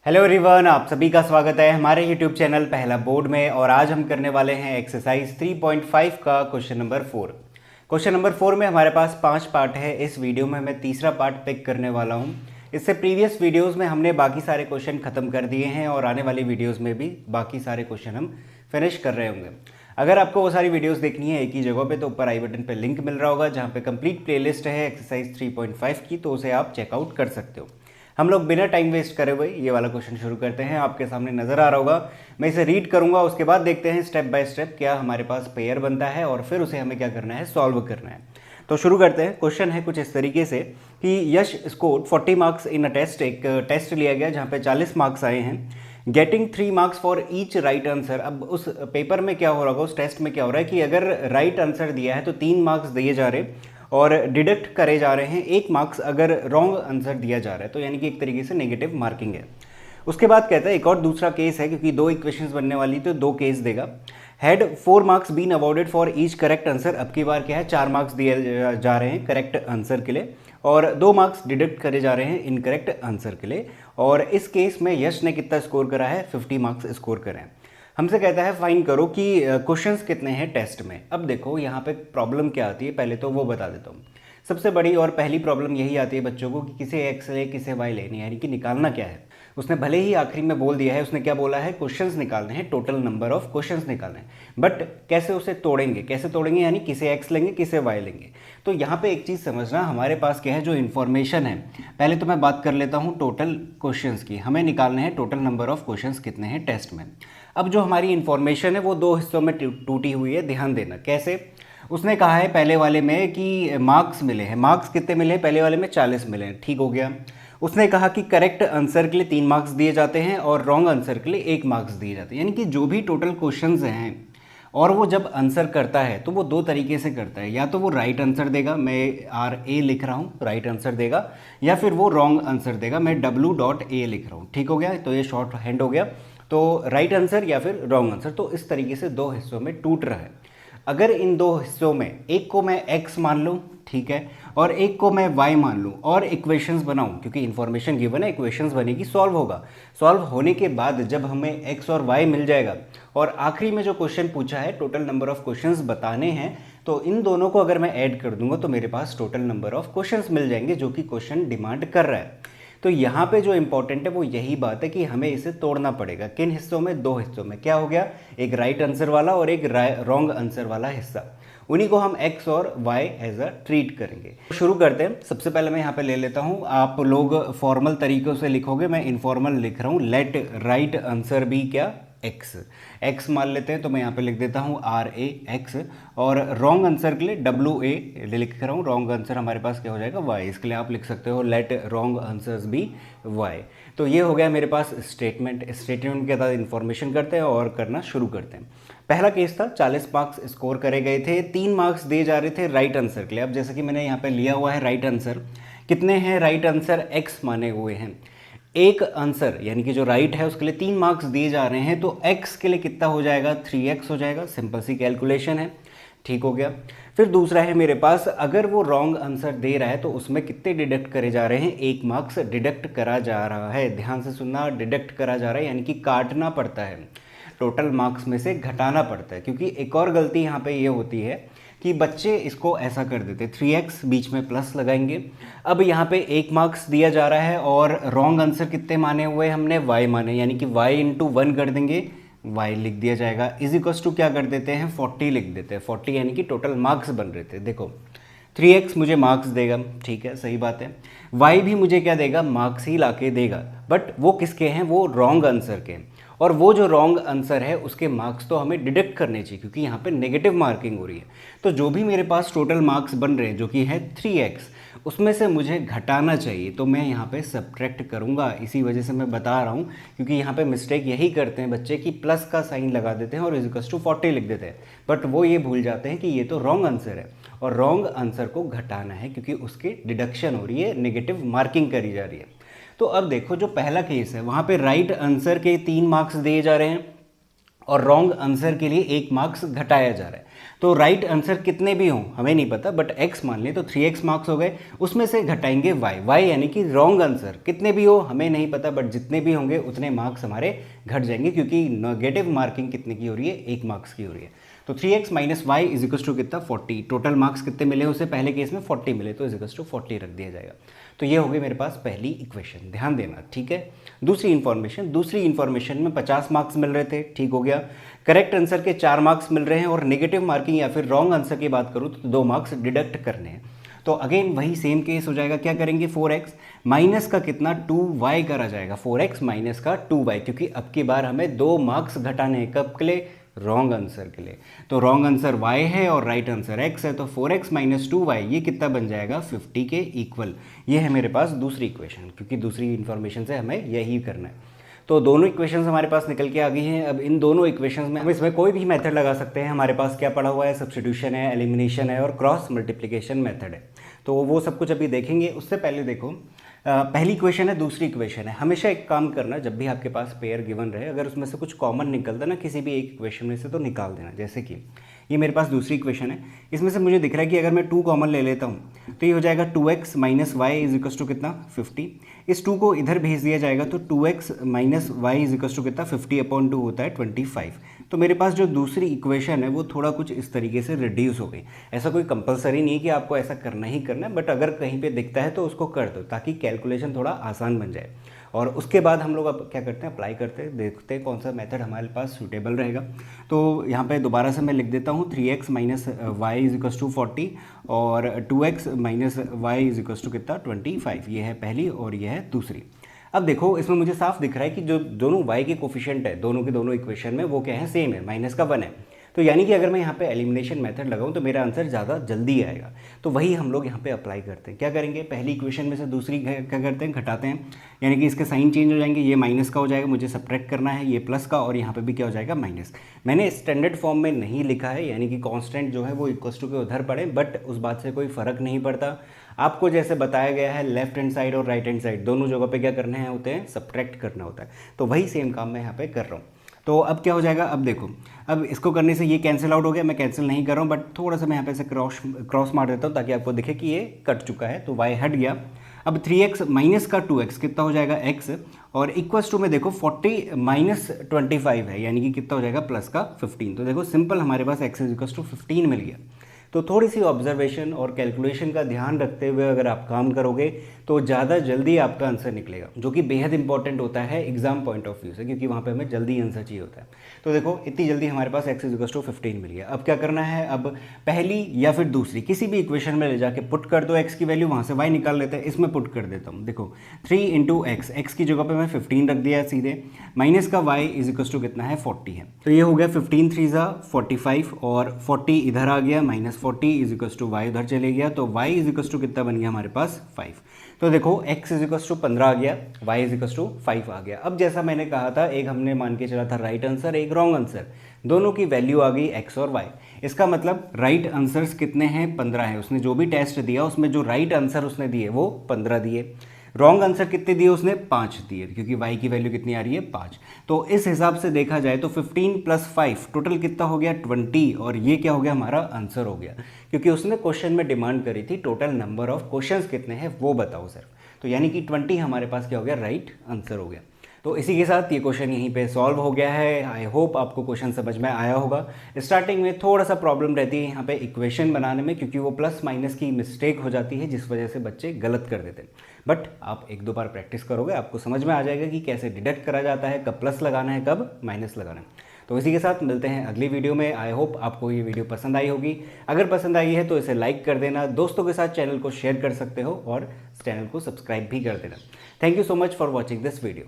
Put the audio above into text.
Hello everyone, आप सभी का स्वागत है हमारे यूट्यूब चैनल पहला बोर्ड में। और आज हम करने वाले हैं एक्सरसाइज 3.5 का क्वेश्चन नंबर 4। क्वेश्चन नंबर 4 में हमारे पास 5 पार्ट है। इस वीडियो में मैं तीसरा पार्ट पिक करने वाला हूं। इससे प्रीवियस वीडियोस में हमने बाकी सारे क्वेश्चन खत्म कर दिए हैं और आने वाली वीडियोस में भी बाकी सारे क्वेश्चन हम फिनिश कर रहे होंगे। अगर आपको वो सारी वीडियोस देखनी है एक ही जगह पे तो ऊपर आई बटन पे लिंक मिल रहा होगा जहाँ पे कंप्लीट प्लेलिस्ट है एक्सरसाइज 3.5 की, तो उसे आप चेकआउट कर सकते हो। हम लोग बिना टाइम वेस्ट करे हुए ये वाला क्वेश्चन शुरू करते हैं। आपके सामने नजर आ रहा होगा, मैं इसे रीड करूंगा, उसके बाद देखते हैं स्टेप बाय स्टेप क्या हमारे पास पेयर बनता है और फिर उसे हमें क्या करना है, सॉल्व करना है। तो शुरू करते हैं। क्वेश्चन है कुछ इस तरीके से कि Yash scored 40 marks in a test. एक टेस्ट लिया गया जहाँ पे 40 मार्क्स आए हैं। Getting 3 marks for each right answer. अब उस पेपर में क्या हो रहा होगा, उस टेस्ट में क्या हो रहा है कि अगर राइट आंसर दिया है तो 3 मार्क्स दिए जा रहे और डिडक्ट करे जा रहे हैं 1 मार्क्स अगर रॉन्ग आंसर दिया जा रहा है, तो यानी कि एक तरीके से नेगेटिव मार्किंग है। उसके बाद कहता है एक और दूसरा केस है, क्योंकि 2 इक्वेशंस बनने वाली तो 2 केस देगा। Had 4 marks been awarded for each correct answer. अब की बार क्या है, 4 मार्क्स दिए जा रहे हैं करेक्ट आंसर के लिए और 2 मार्क्स डिडक्ट करे जा रहे हैं इनकरेक्ट आंसर के लिए। और इस केस में यश ने कितना स्कोर करा है, 50 मार्क्स स्कोर करे हैं। हमसे कहता है फाइंड करो कि क्वेश्चंस कितने हैं टेस्ट में। अब देखो यहाँ पे प्रॉब्लम क्या आती है, पहले तो वो बता देता हूँ। सबसे बड़ी और पहली प्रॉब्लम यही आती है बच्चों को कि किसे एक्स ले किसे वाई लेनी है, यानी कि निकालना क्या है। उसने भले ही आखिरी में बोल दिया है, उसने क्या बोला है, क्वेश्चंस निकालने हैं, टोटल नंबर ऑफ क्वेश्चंस निकालने हैं, बट कैसे उसे तोड़ेंगे, कैसे तोड़ेंगे, यानी किसे एक्स लेंगे किसे वाई लेंगे। तो यहाँ पे एक चीज़ समझना, हमारे पास क्या है, जो इन्फॉर्मेशन है, पहले तो मैं बात कर लेता हूँ टोटल क्वेश्चंस की। हमें निकालने हैं टोटल नंबर ऑफ क्वेश्चंस कितने हैं टेस्ट में। अब जो हमारी इन्फॉर्मेशन है वो 2 हिस्सों में टूटी हुई है, ध्यान देना कैसे। उसने कहा है पहले वाले में कि मार्क्स मिले हैं, मार्क्स कितने मिले हैं, पहले वाले में 40 मिले हैं, ठीक हो गया। उसने कहा कि करेक्ट आंसर के लिए 3 मार्क्स दिए जाते हैं और रॉन्ग आंसर के लिए 1 मार्क्स दिए जाते हैं। यानी कि जो भी टोटल क्वेश्चंस हैं और वो जब आंसर करता है तो वो 2 तरीके से करता है, या तो वो राइट आंसर देगा, मैं RA लिख रहा हूँ, राइट आंसर देगा, या फिर वो रॉन्ग आंसर देगा, मैं W.A लिख रहा हूँ, ठीक हो गया। तो ये शॉर्ट हैंड हो गया, तो राइट आंसर या फिर रॉन्ग आंसर। तो इस तरीके से 2 हिस्सों में टूट रहा है। अगर इन 2 हिस्सों में एक को मैं x मान लूँ, ठीक है, और एक को मैं y मान लूँ और इक्वेशंस बनाऊँ, क्योंकि इन्फॉर्मेशन गिवन है, इक्वेशंस बनेगी, सॉल्व होगा। सॉल्व होने के बाद जब हमें x और y मिल जाएगा और आखिरी में जो क्वेश्चन पूछा है टोटल नंबर ऑफ क्वेश्चंस बताने हैं, तो इन दोनों को अगर मैं ऐड कर दूंगा तो मेरे पास टोटल नंबर ऑफ क्वेश्चंस मिल जाएंगे जो कि क्वेश्चन डिमांड कर रहा है। तो यहाँ पे जो इंपॉर्टेंट है वो यही बात है कि हमें इसे तोड़ना पड़ेगा। किन हिस्सों में, 2 हिस्सों में। क्या हो गया, एक राइट आंसर वाला और एक रॉन्ग आंसर वाला हिस्सा। उन्हीं को हम x और y एज अ ट्रीट करेंगे। शुरू करते हैं। सबसे पहले मैं यहाँ पे ले लेता हूँ, आप लोग फॉर्मल तरीकों से लिखोगे, मैं इनफॉर्मल लिख रहा हूँ। लेट राइट आंसर बी क्या, x मान लेते हैं, तो मैं यहाँ पे लिख देता हूँ RA x, और रॉन्ग आंसर के लिए WA लिख रहा हूँ। रॉन्ग आंसर हमारे पास क्या हो जाएगा, y। इसके लिए आप लिख सकते हो let wrong answers be y। तो ये हो गया मेरे पास स्टेटमेंट। स्टेटमेंट के साथ इन्फॉर्मेशन करते हैं और करना शुरू करते हैं। पहला केस था, 40 मार्क्स स्कोर करे गए थे, 3 मार्क्स दिए जा रहे थे राइट आंसर के लिए। अब जैसे कि मैंने यहाँ पे लिया हुआ है राइट आंसर, कितने हैं राइट आंसर, x माने हुए हैं। एक आंसर यानी कि जो राइट है उसके लिए 3 मार्क्स दिए जा रहे हैं, तो x के लिए कितना हो जाएगा, 3x हो जाएगा। सिंपल सी कैलकुलेशन है, ठीक हो गया। फिर दूसरा है मेरे पास, अगर वो रॉन्ग आंसर दे रहा है तो उसमें कितने डिडक्ट करे जा रहे हैं, 1 मार्क्स डिडक्ट करा जा रहा है। ध्यान से सुनना, डिडक्ट करा जा रहा है यानी कि काटना पड़ता है, टोटल मार्क्स में से घटाना पड़ता है। क्योंकि एक और गलती यहाँ पे ये होती है कि बच्चे इसको ऐसा कर देते, 3x बीच में प्लस लगाएंगे। अब यहाँ पे 1 मार्क्स दिया जा रहा है और रॉन्ग आंसर कितने माने हुए हमने, y माने, यानी कि y इंटू 1 कर देंगे, y लिख दिया जाएगा। इज इक्वस टू क्या कर देते हैं, 40 लिख देते हैं। 40 यानी कि टोटल मार्क्स बन रहे थे। देखो 3x मुझे मार्क्स देगा, ठीक है, सही बात है। y भी मुझे क्या देगा, मार्क्स ही लाके देगा, बट वो किसके हैं, वो रॉन्ग आंसर के हैं। और वो जो रॉन्ग आंसर है उसके मार्क्स तो हमें डिडक्ट करने चाहिए, क्योंकि यहाँ पे नेगेटिव मार्किंग हो रही है। तो जो भी मेरे पास टोटल मार्क्स बन रहे हैं जो कि है 3x, उसमें से मुझे घटाना चाहिए, तो मैं यहाँ पे सब्ट्रैक्ट करूँगा। इसी वजह से मैं बता रहा हूँ, क्योंकि यहाँ पे मिस्टेक यही करते हैं बच्चे कि प्लस का साइन लगा देते हैं और इक्वल्स टू 40 लिख देते हैं, बट वो ये भूल जाते हैं कि ये तो रॉन्ग आंसर है और रॉन्ग आंसर को घटाना है, क्योंकि उसकी डिडक्शन हो रही है, नेगेटिव मार्किंग करी जा रही है। तो अब देखो जो पहला केस है वहाँ पे राइट आंसर के 3 मार्क्स दिए जा रहे हैं और रॉन्ग आंसर के लिए 1 मार्क्स घटाया जा रहा है। तो राइट आंसर कितने भी हों हमें नहीं पता, बट x मान लें तो 3x मार्क्स हो गए, उसमें से घटाएंगे y यानी कि रॉन्ग आंसर कितने भी हो हमें नहीं पता, बट जितने भी होंगे उतने मार्क्स हमारे घट जाएंगे, क्योंकि नेगेटिव मार्किंग कितने की हो रही है, 1 मार्क्स की हो रही है। तो 3x minus Y is equal to कितना 40, टोटल मार्क्स कितने मिले उसे, पहले केस में 40 मिले तो इज इक्वल टू 40 रख दिया जाएगा। तो ये हो गई मेरे पास पहली इक्वेशन, ध्यान देना, ठीक है। दूसरी इन्फॉर्मेशन में 50 मार्क्स मिल रहे थे, ठीक हो गया। करेक्ट आंसर के 4 मार्क्स मिल रहे हैं और नेगेटिव मार्किंग या फिर रॉन्ग आंसर की बात करूँ तो 2 मार्क्स डिडक्ट करने हैं। तो अगेन वही सेम केस हो जाएगा, क्या करेंगे 4x माइनस का कितना 2y करा जाएगा, 4x माइनस का 2y, क्योंकि अब की बार हमें 2 मार्क्स घटाने हैं, कब के लिए, रॉन्ग आंसर के लिए। तो रॉन्ग आंसर y है और राइट आंसर x है, तो 4x माइनस 2y ये कितना बन जाएगा 50 के इक्वल। ये है मेरे पास दूसरी इक्वेशन, क्योंकि दूसरी इन्फॉर्मेशन से हमें यही करना है। तो दोनों इक्वेशंस हमारे पास निकल के आ गई हैं। अब इन दोनों इक्वेशंस में हम इसमें कोई भी मेथड लगा सकते हैं। हमारे पास क्या पड़ा हुआ है, सब्स्टिट्यूशन है, एलिमिनेशन है और क्रॉस मल्टीप्लिकेशन मेथड है। तो वो सब कुछ अभी देखेंगे। उससे पहले देखो पहली इक्वेशन है, दूसरी इक्वेशन है। हमेशा एक काम करना, जब भी आपके पास पेयर गिवन रहे, अगर उसमें से कुछ कॉमन निकलता ना किसी भी एक इक्वेशन में से, तो निकाल देना। जैसे कि ये मेरे पास दूसरी इक्वेशन है, इसमें से मुझे दिख रहा है कि अगर मैं 2 कॉमन ले लेता हूँ तो ये हो जाएगा 2x minus Y is equal to कितना 50। इस 2 को इधर भेज दिया जाएगा तो 2x minus Y is equal to कितना 50/2 होता है 25। तो मेरे पास जो दूसरी इक्वेशन है वो थोड़ा कुछ इस तरीके से रिड्यूस हो गई। ऐसा कोई कंपलसरी नहीं है कि आपको ऐसा करना ही करना है, बट अगर कहीं पे दिखता है तो उसको कर दो ताकि कैलकुलेशन थोड़ा आसान बन जाए। और उसके बाद हम लोग अब क्या करते हैं, अप्लाई करते हैं, देखते हैं कौन सा मेथड हमारे पास सूटेबल रहेगा। तो यहाँ पे दोबारा से मैं लिख देता हूँ 3x minus Y is equal to 40 और 2x minus Y is equal to कितना 25। ये है पहली और ये है दूसरी। अब देखो इसमें मुझे साफ दिख रहा है कि जो दोनों y के कोफिशिएंट है दोनों के दोनों इक्वेशन में वो क्या है, सेम है, माइनस का 1 है। तो यानी कि अगर मैं यहाँ पे एलिमिनेशन मेथड लगाऊं तो मेरा आंसर ज़्यादा जल्दी आएगा। तो वही हम लोग यहाँ पे अप्लाई करते हैं। क्या करेंगे, पहली इक्वेशन में से दूसरी क्या करते हैं, घटाते हैं, यानी कि इसके साइन चेंज हो जाएंगे। ये माइनस का हो जाएगा, मुझे सब्ट्रैक्ट करना है, ये प्लस का, और यहाँ पे भी क्या हो जाएगा माइनस। मैंने स्टैंडर्ड फॉर्म में नहीं लिखा है, यानी कि कॉन्स्टेंट जो है वो इक्वल टू के उधर पड़े, बट उस बात से कोई फ़र्क नहीं पड़ता। आपको जैसे बताया गया है लेफ्ट हैंड साइड और राइट हैंड साइड दोनों जगह पे क्या करने हैं होते हैं, सब्ट्रैक्ट करना होता है। तो वही सेम काम मैं यहाँ पे कर रहा हूँ। तो अब क्या हो जाएगा, अब देखो, अब इसको करने से ये कैंसिल आउट हो गया, मैं कैंसिल नहीं कर रहा हूँ, बट थोड़ा सा मैं यहाँ पे से क्रॉस मार देता हूँ ताकि आपको दिखे कि ये कट चुका है। तो y हट गया। अब 3x माइनस का 2x कितना हो जाएगा x, और इक्वल्स टू में देखो 40 माइनस 25 है, यानी कि कितना हो जाएगा प्लस का 15। तो देखो सिंपल हमारे पास x इज इक्वल्स टू 15 मिल गया। तो थोड़ी सी ऑब्जर्वेशन और कैलकुलेशन का ध्यान रखते हुए अगर आप काम करोगे तो ज़्यादा जल्दी आपका आंसर निकलेगा, जो कि बेहद इंपॉर्टेंट होता है एग्जाम पॉइंट ऑफ व्यू से, क्योंकि वहाँ पे हमें जल्दी आंसर चाहिए होता है। तो देखो इतनी जल्दी हमारे पास x इज टू 15 मिल गया। अब क्या करना है, अब पहली या फिर दूसरी किसी भी इक्वेशन में ले जाके पुट कर दो x की वैल्यू, वहाँ से y निकाल लेते हैं, इसमें पुट कर देता हूँ। देखो 3 इंटू x की जगह पर मैं 15 रख दिया सीधे, माइनस का y इज इक्वल टू कितना है 40 है। तो ये हो गया 15 3 45 और 40 इधर आ गया, minus 40 is equal to Y उधर चले गया, तो y इज इक्वल टू कितना बन गया हमारे पास 5। तो देखो x इज इक्वल टू 15 आ गया, y इज इक्वल टू 5 आ गया। अब जैसा मैंने कहा था, एक हमने मान के चला था राइट आंसर, एक रॉन्ग आंसर, दोनों की वैल्यू आ गई x और y। इसका मतलब राइट आंसर्स कितने हैं, 15 है। उसने जो भी टेस्ट दिया उसमें जो राइट आंसर उसने दिए वो 15 दिए। रॉन्ग आंसर कितने दिए उसने, 5 दिए, क्योंकि y की वैल्यू कितनी आ रही है 5। तो इस हिसाब से देखा जाए तो 15 प्लस 5 टोटल कितना हो गया 20, और ये क्या हो गया हमारा आंसर हो गया, क्योंकि उसने क्वेश्चन में डिमांड करी थी टोटल नंबर ऑफ क्वेश्चंस कितने हैं वो बताओ सिर्फ। तो यानी कि 20 हमारे पास क्या हो गया, राइट आंसर हो गया। तो इसी के साथ ये क्वेश्चन यहीं पे सॉल्व हो गया है। आई होप आपको क्वेश्चन समझ में आया होगा। स्टार्टिंग में थोड़ा सा प्रॉब्लम रहती है यहाँ पे इक्वेशन बनाने में, क्योंकि वो प्लस माइनस की मिस्टेक हो जाती है जिस वजह से बच्चे गलत कर देते हैं। बट आप 1-2 बार प्रैक्टिस करोगे आपको समझ में आ जाएगा कि कैसे डिडक्ट करा जाता है, कब प्लस लगाना है कब माइनस लगाना है। तो इसी के साथ मिलते हैं अगली वीडियो में। आई होप आपको ये वीडियो पसंद आई होगी। अगर पसंद आई है तो इसे लाइक कर देना, दोस्तों के साथ चैनल को शेयर कर सकते हो और चैनल को सब्सक्राइब भी कर देना। Thank you so much for watching this video.